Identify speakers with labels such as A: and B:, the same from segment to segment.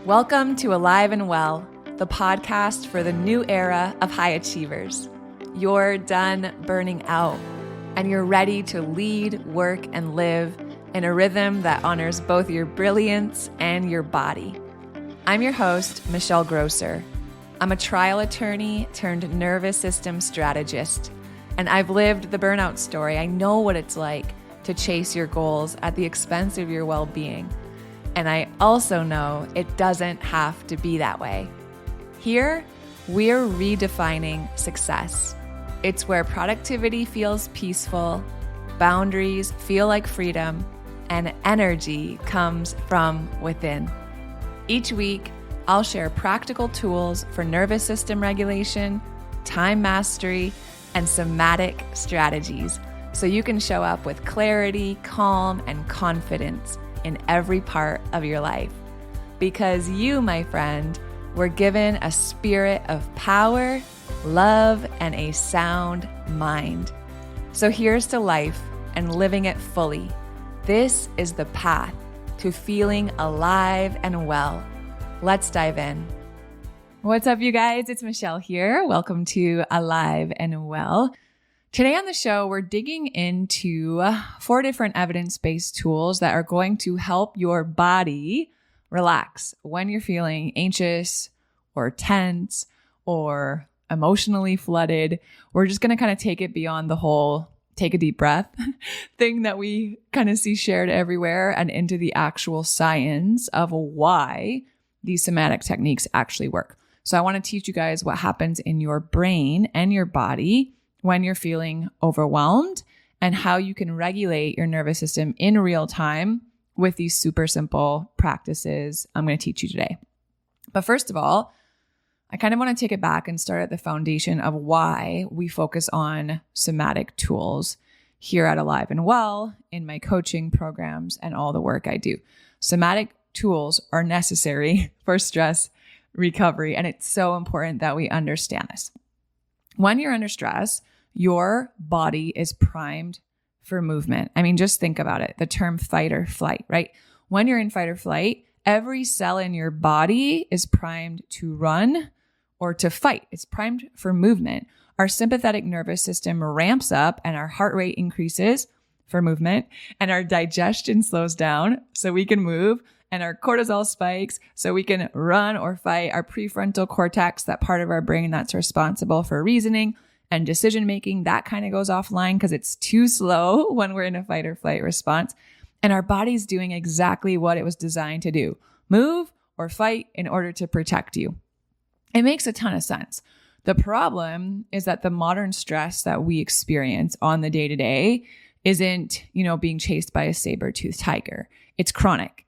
A: Welcome to Alive and Well, the podcast for the new era of high achievers. You're done burning out, and you're ready to lead, work, and live in a rhythm that honors both your brilliance and your body. I'm your host, Michelle Grosser. I'm a trial attorney turned nervous system strategist, and I've lived the burnout story. I know what it's like to chase your goals at the expense of your well-being. And I also know it doesn't have to be that way. Here, we're redefining success. It's where productivity feels peaceful, boundaries feel like freedom, and energy comes from within. Each week, I'll share practical tools for nervous system regulation, time mastery, and somatic strategies so you can show up with clarity, calm, and confidence in every part of your life. Because you, my friend, were given a spirit of power, love, and a sound mind. So here's to life and living it fully. This is the path to feeling alive and well. Let's dive in. What's up, you guys? It's Michelle here. Welcome to Alive and Well. Today on the show, we're digging into 4 different evidence-based tools that are going to help your body relax when you're feeling anxious or tense or emotionally flooded. We're just going to kind of take it beyond the whole take a deep breath thing that we kind of see shared everywhere and into the actual science of why these somatic techniques actually work. So I want to teach you guys what happens in your brain and your body when you're feeling overwhelmed and how you can regulate your nervous system in real time with these super simple practices I'm going to teach you today. But first of all, I kind of want to take it back and start at the foundation of why we focus on somatic tools here at Alive and Well in my coaching programs and all the work I do. Somatic tools are necessary for stress recovery, and it's so important that we understand this. When you're under stress, your body is primed for movement. I mean, just think about it. The term fight or flight, right? When you're in fight or flight, every cell in your body is primed to run or to fight. It's primed for movement. Our sympathetic nervous system ramps up and our heart rate increases for movement, and our digestion slows down so we can move, and our cortisol spikes so we can run or fight. Our prefrontal cortex, that part of our brain that's responsible for reasoning and decision making, that kind of goes offline because it's too slow when we're in a fight or flight response. And our body's doing exactly what it was designed to do: move or fight in order to protect you. It makes a ton of sense. The problem is that the modern stress that we experience on the day-to-day isn't, being chased by a saber-toothed tiger. It's chronic.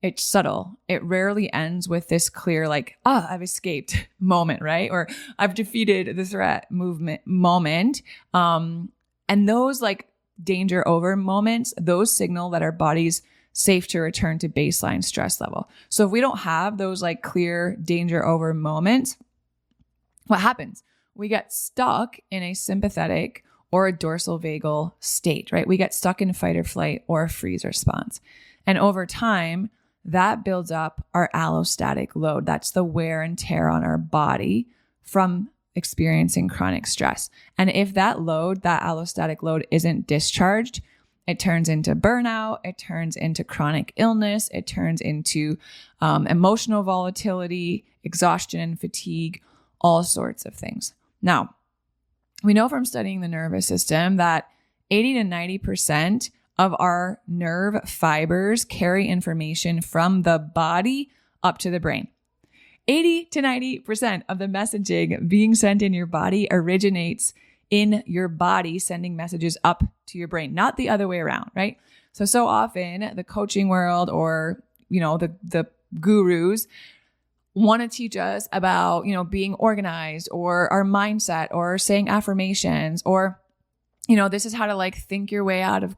A: It's subtle. It rarely ends with this clear, I've escaped moment, right? Or I've defeated the threat moment. And those danger over moments, those signal that our body's safe to return to baseline stress level. So if we don't have those clear danger over moments, what happens? We get stuck in a sympathetic or a dorsal vagal state, right? We get stuck in fight or flight or a freeze response. And over time, that builds up our allostatic load. That's the wear and tear on our body from experiencing chronic stress. And if that allostatic load isn't discharged, it turns into burnout, it turns into chronic illness, it turns into emotional volatility, exhaustion and fatigue, all sorts of things. Now, we know from studying the nervous system that 80 to 90% of our nerve fibers carry information from the body up to the brain. 80 to 90% of the messaging being sent in your body originates in your body, sending messages up to your brain, not the other way around, right? So often the coaching world or, the gurus want to teach us about, being organized or our mindset or saying affirmations or, this is how to think your way out of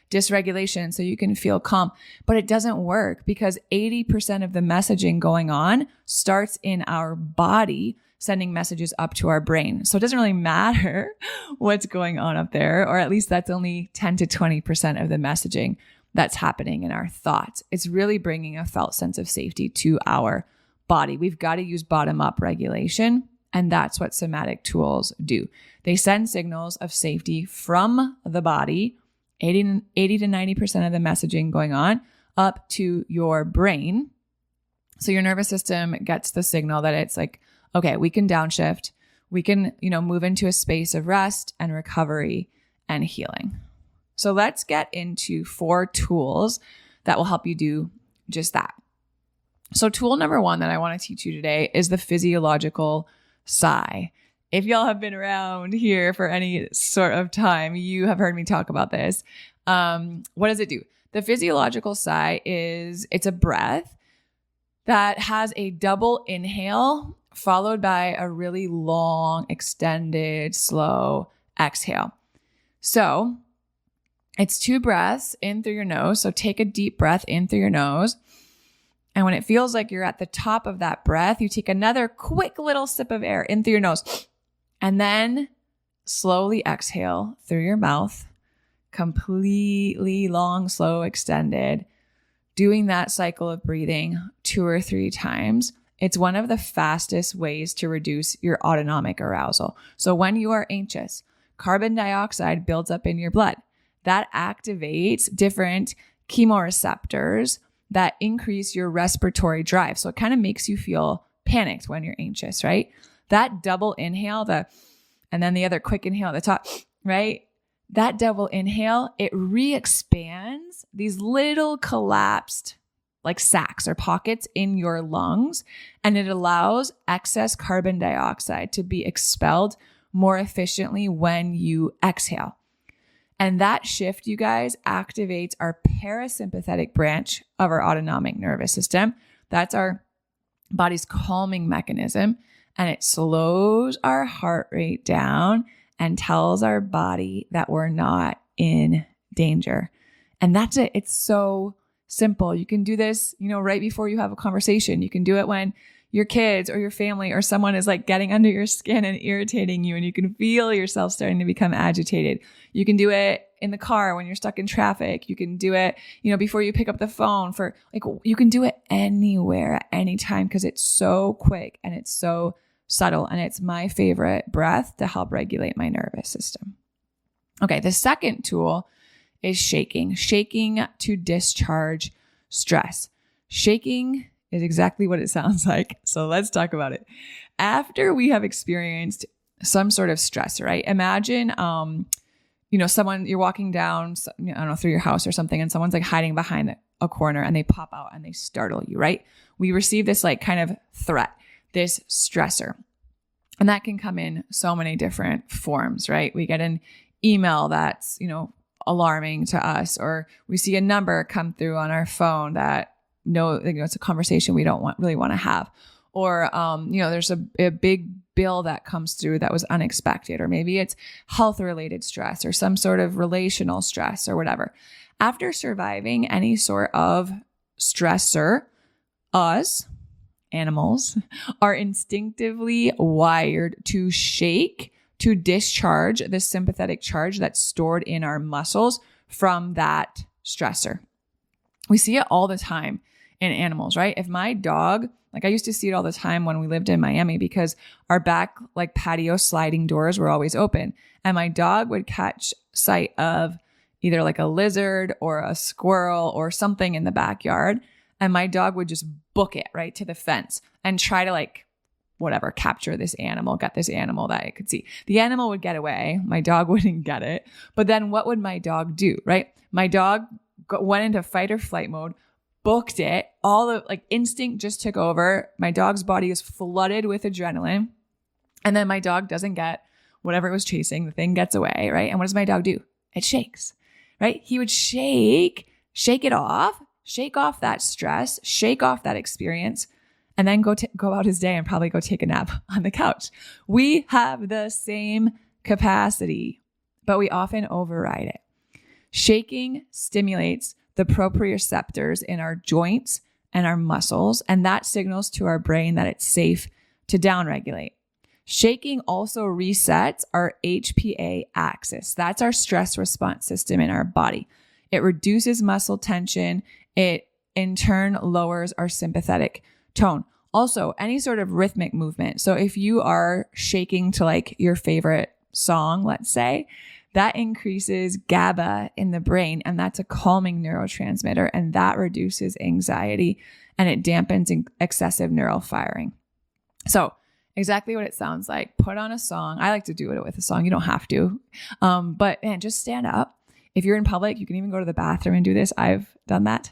A: dysregulation so you can feel calm. But it doesn't work because 80% of the messaging going on starts in our body, sending messages up to our brain. So it doesn't really matter what's going on up there, or at least that's only 10 to 20% of the messaging. that's happening in our thoughts. It's really bringing a felt sense of safety to our body. We've got to use bottom-up regulation, and that's what somatic tools do. They send signals of safety from the body, 80 to 90% of the messaging going on, up to your brain. So your nervous system gets the signal that it's like, okay, we can downshift. We can, move into a space of rest and recovery and healing. So let's get into 4 tools that will help you do just that. So tool number 1 that I want to teach you today is the physiological sigh. If y'all have been around here for any sort of time, you have heard me talk about this. What does it do? The physiological sigh it's a breath that has a double inhale followed by a really long, extended, slow exhale. So it's 2 breaths in through your nose. So take a deep breath in through your nose. And when it feels like you're at the top of that breath, you take another quick little sip of air in through your nose. And then slowly exhale through your mouth, completely long, slow, extended. Doing that cycle of breathing 2 or 3 times. It's one of the fastest ways to reduce your autonomic arousal. So when you are anxious, carbon dioxide builds up in your blood. That activates different chemoreceptors that increase your respiratory drive. So it kind of makes you feel panicked when you're anxious, right? That double inhale, and then the other quick inhale at the top, right? That double inhale, it re-expands these little collapsed like sacs or pockets in your lungs, and it allows excess carbon dioxide to be expelled more efficiently when you exhale. And that shift, you guys, activates our parasympathetic branch of our autonomic nervous system. That's our body's calming mechanism. And it slows our heart rate down and tells our body that we're not in danger. And that's it. It's so simple. You can do this, right before you have a conversation. You can do it when your kids or your family or someone is like getting under your skin and irritating you, and you can feel yourself starting to become agitated. You can do it in the car when you're stuck in traffic. You can do it, before you pick up the phone you can do it anywhere at any time because it's so quick and it's so subtle, and it's my favorite breath to help regulate my nervous system. Okay, the second tool is shaking to discharge stress. Shaking is exactly what it sounds like. So let's talk about it. After we have experienced some sort of stress, right? Imagine, someone, you're walking down, through your house or something, and someone's like hiding behind a corner and they pop out and they startle you, right? We receive this like kind of threat, this stressor. And that can come in so many different forms, right? We get an email that's, alarming to us, or we see a number come through on our phone that it's a conversation we don't really want to have. Or, there's a big bill that comes through that was unexpected, or maybe it's health related stress or some sort of relational stress or whatever. After surviving any sort of stressor, us, animals, are instinctively wired to shake to discharge the sympathetic charge that's stored in our muscles from that stressor. We see it all the time in animals, right? If my dog, I used to see it all the time when we lived in Miami because our back patio sliding doors were always open, and my dog would catch sight of either a lizard or a squirrel or something in the backyard, and my dog would just book it right to the fence and try to capture this animal, get this animal that it could see. The animal would get away. My dog wouldn't get it. But then what would my dog do, right? My dog went into fight or flight mode, booked it. All the instinct just took over. My dog's body is flooded with adrenaline. And then my dog doesn't get whatever it was chasing. The thing gets away, right? And what does my dog do? It shakes, right? He would shake it off, shake off that stress, shake off that experience, and then go out his day and probably go take a nap on the couch. We have the same capacity, but we often override it. Shaking stimulates the proprioceptors in our joints and our muscles, and that signals to our brain that it's safe to downregulate. Shaking also resets our HPA axis. That's our stress response system in our body. It reduces muscle tension. It in turn lowers our sympathetic tone. Also, any sort of rhythmic movement. So if you are shaking to like your favorite song, let's say, that increases GABA in the brain, and that's a calming neurotransmitter, and that reduces anxiety and it dampens excessive neural firing. So exactly what it sounds like. Put on a song. I like to do it with a song. You don't have to. But man, just stand up. If you're in public, you can even go to the bathroom and do this. I've done that.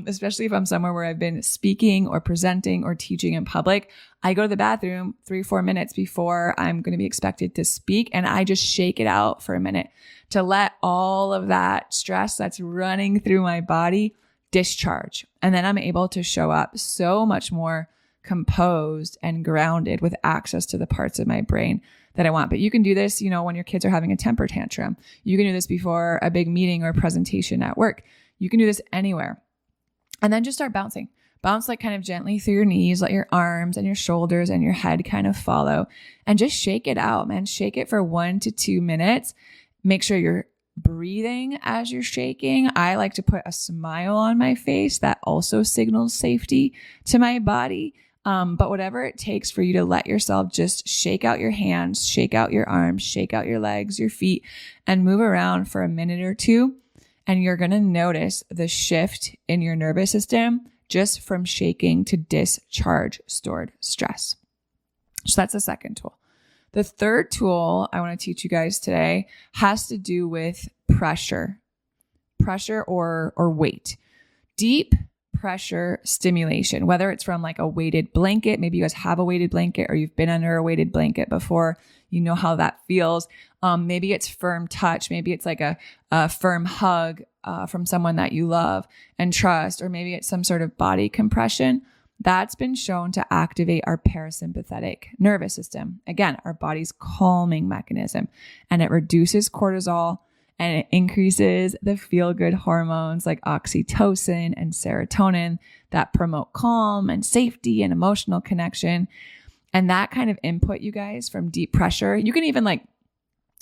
A: Especially if I'm somewhere where I've been speaking or presenting or teaching in public. I go to the bathroom 3-4 minutes before I'm going to be expected to speak. And I just shake it out for a minute to let all of that stress that's running through my body discharge. And then I'm able to show up so much more composed and grounded with access to the parts of my brain that I want. But you can do this, when your kids are having a temper tantrum. You can do this before a big meeting or presentation at work. You can do this anywhere. And then just start bouncing. Bounce like kind of gently through your knees, let your arms and your shoulders and your head kind of follow, and just shake it out, man. Shake it for 1 to 2 minutes. Make sure you're breathing as you're shaking. I like to put a smile on my face that also signals safety to my body. But whatever it takes for you to let yourself just shake out your hands, shake out your arms, shake out your legs, your feet, and move around for a minute or two. And you're going to notice the shift in your nervous system just from shaking to discharge stored stress. So that's the second tool. The third tool I want to teach you guys today has to do with pressure or weight. Deep pressure stimulation, whether it's from like a weighted blanket, maybe you guys have a weighted blanket or you've been under a weighted blanket before, you know how that feels. Maybe it's firm touch. Maybe it's like a firm hug from someone that you love and trust, or maybe it's some sort of body compression. That's been shown to activate our parasympathetic nervous system. Again, our body's calming mechanism, and it reduces cortisol and it increases the feel-good hormones like oxytocin and serotonin that promote calm and safety and emotional connection. And that kind of input, you guys, from deep pressure, you can even like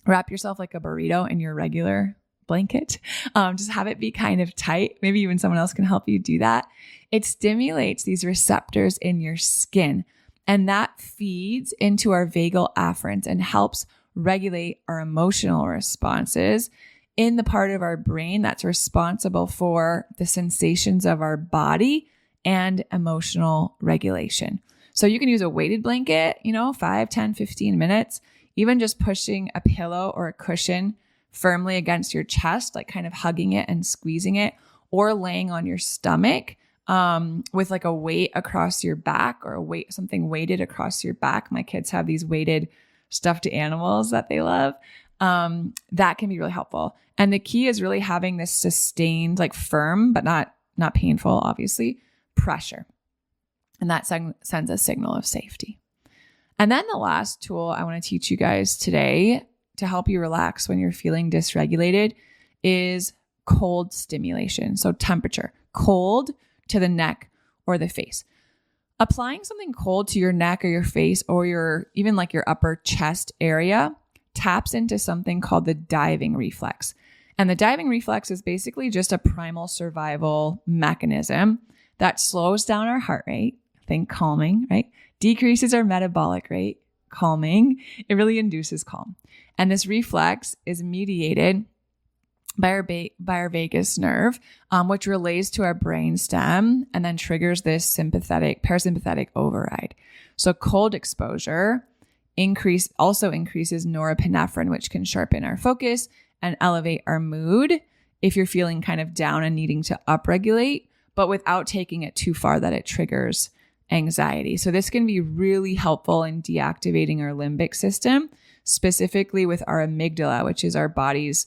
A: wrap yourself like a burrito in your regular blanket. Just have it be kind of tight. Maybe even someone else can help you do that. It stimulates these receptors in your skin, and that feeds into our vagal afferents and helps regulate our emotional responses in the part of our brain that's responsible for the sensations of our body and emotional regulation. So you can use a weighted blanket, 5, 10, 15 minutes, even just pushing a pillow or a cushion firmly against your chest, like kind of hugging it and squeezing it, or laying on your stomach with like a weight across your back, or something weighted across your back. My kids have these weighted stuffed animals that they love. That can be really helpful. And the key is really having this sustained, like firm, but not painful, obviously, pressure. And that sends a signal of safety. And then the last tool I want to teach you guys today to help you relax when you're feeling dysregulated is cold stimulation. So temperature, cold to the neck or the face. Applying something cold to your neck or your face or even like your upper chest area taps into something called the diving reflex. And the diving reflex is basically just a primal survival mechanism that slows down our heart rate, think calming, right? Decreases our metabolic rate, calming. It really induces calm. And this reflex is mediated by our vagus nerve, which relays to our brain stem and then triggers this parasympathetic override. So cold exposure also increases norepinephrine, which can sharpen our focus and elevate our mood if you're feeling kind of down and needing to upregulate, but without taking it too far that it triggers anxiety. So this can be really helpful in deactivating our limbic system, specifically with our amygdala, which is our body's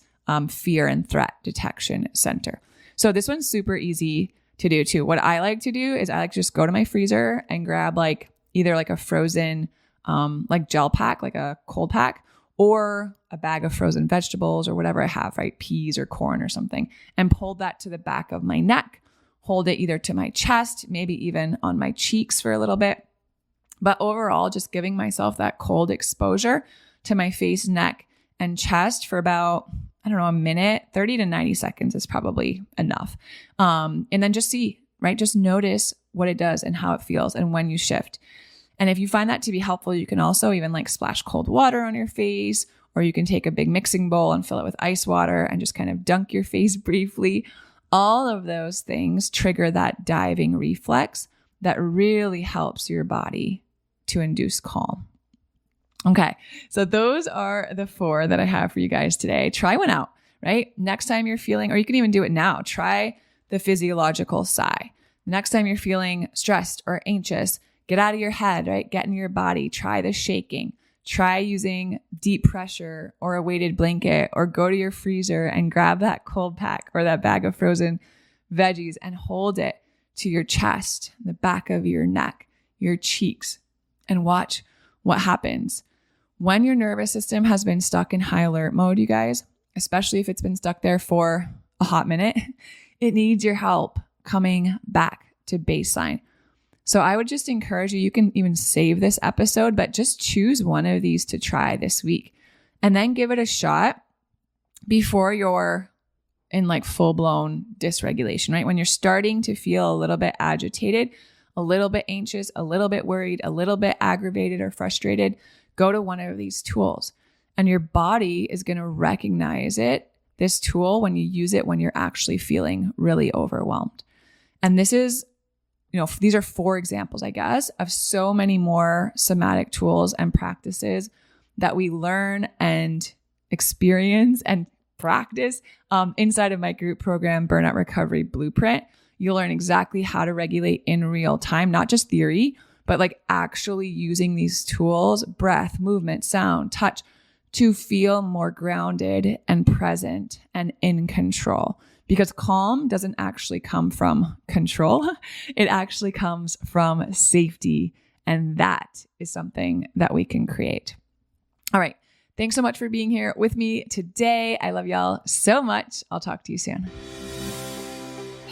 A: fear and threat detection center. So this one's super easy to do too. What I like to do is I like to just go to my freezer and grab either a frozen gel pack, like a cold pack, or a bag of frozen vegetables or whatever I have, right? Peas or corn or something, and pull that to the back of my neck. Hold it either to my chest, maybe even on my cheeks for a little bit. But overall, just giving myself that cold exposure to my face, neck, and chest for about, I don't know, a minute, 30 to 90 seconds is probably enough. And then just see, right? Just notice what it does and how it feels and when you shift. And if you find that to be helpful, you can also even like splash cold water on your face, or you can take a big mixing bowl and fill it with ice water and just kind of dunk your face briefly. All of those things trigger that diving reflex that really helps your body to induce calm. Okay, so those are the 4 that I have for you guys today. Try one out, right? Next time you're feeling, or you can even do it now, try the physiological sigh. Next time you're feeling stressed or anxious, get out of your head, right? Get in your body. Try the shaking. Try using deep pressure or a weighted blanket, or go to your freezer and grab that cold pack or that bag of frozen veggies and hold it to your chest, the back of your neck, your cheeks, and watch what happens. When your nervous system has been stuck in high alert mode, you guys, especially if it's been stuck there for a hot minute, it needs your help coming back to baseline. So I would just encourage you can even save this episode, but just choose one of these to try this week and then give it a shot before you're in like full-blown dysregulation, right? When you're starting to feel a little bit agitated, a little bit anxious, a little bit worried, a little bit aggravated or frustrated, go to one of these tools, and your body is going to recognize this tool, when you use it when you're actually feeling really overwhelmed. And this is, these are 4 examples, I guess, of so many more somatic tools and practices that we learn and experience and practice inside of my group program, Burnout Recovery Blueprint. You'll learn exactly how to regulate in real time, not just theory, but like actually using these tools, breath, movement, sound, touch, to feel more grounded and present and in control. Because calm doesn't actually come from control. It actually comes from safety. And that is something that we can create. All right. Thanks so much for being here with me today. I love y'all so much. I'll talk to you soon.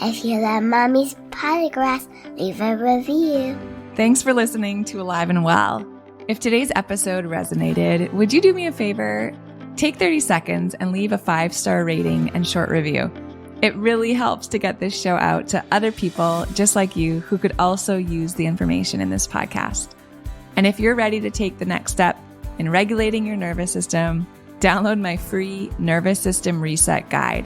B: If you love Mommy's Podcast, leave a review.
A: Thanks for listening to Alive and Well. If today's episode resonated, would you do me a favor? Take 30 seconds and leave a 5-star rating and short review. It really helps to get this show out to other people just like you who could also use the information in this podcast. And if you're ready to take the next step in regulating your nervous system, download my free Nervous System Reset Guide.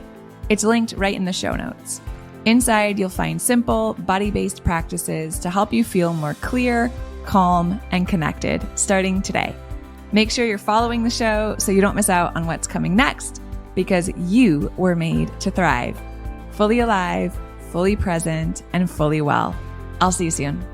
A: It's linked right in the show notes. Inside, you'll find simple, body-based practices to help you feel more clear, calm, and connected starting today. Make sure you're following the show so you don't miss out on what's coming next, because you were made to thrive. Fully alive, fully present, and fully well. I'll see you soon.